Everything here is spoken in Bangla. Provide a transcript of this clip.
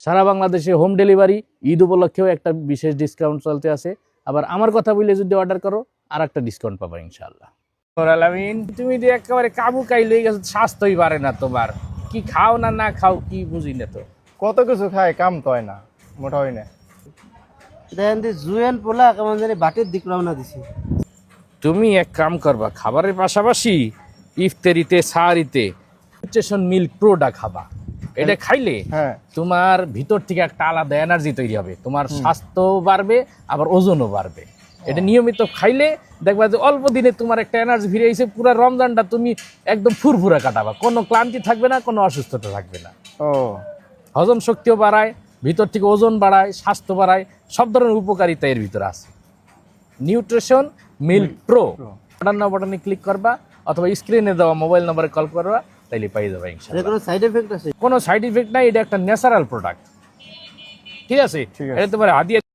সারা বাংলাদেশে হোম ডেলিভারি, ঈদ উপলক্ষেও একটা বিশেষ ডিসকাউন্ট চলতে আছে। আবার আমার কথা বলে যদি অর্ডার করো আর একটা ডিসকাউন্ট পাবা ইনশাআল্লাহ। আলামিন, তুমি যে একেবারে কাবু কাই লই গেছো, স্বাস্থ্যই পারে না তোমার। কি খাও না না খাও কি বুঝি না তো। কত কিছু খায়, কাম তো হয় না, মোটা হয় না। দেখেন যে জুয়েন পোলা কেমন জানি বাটির দিক রওনা দিছে। তুমি এক কাম করবা, খাবারের পাশাপাশি ইফতারিতে সাহারিতে নিউট্রিশন মিল্ক প্রোডা খাবা। এটা খাইলে হ্যাঁ, তোমার ভিতর থেকে একটা আলাদা এনার্জি তৈরি হবে, তোমার স্বাস্থ্যও বাড়বে আবার ওজনও বাড়বে। এটা নিয়মিত খাইলে দেখবা যে অল্প দিনে তোমার একটা এনার্জি ফিরে এসে পুরো রমজানটা তুমি একদম ফুরফুরা কাটাবা, কোনো ক্লান্তি থাকবে না, কোনো অসুস্থতা থাকবে না। ও হজম শক্তিও বাড়ায়, ভিতর থেকে ওজন বাড়ায়, স্বাস্থ্য বাড়ায়, সব ধরনের উপকারিতা এর ভিতরে আছে। নিউট্রিশন মিল্ক প্রো বাটনে ক্লিক করবা অথবা স্ক্রিনে দেওয়া মোবাইল নম্বরে কল করবা, তাইলে পেয়ে যাবে ইনশাআল্লাহ। কোনো সাইড এফেক্ট আছে? কোনো সাইড ইফেক্ট নাই, এটা একটা ন্যাচারাল প্রোডাক্ট। ঠিক আছে, ঠিক আছে। এটা তোমার হাদিয়া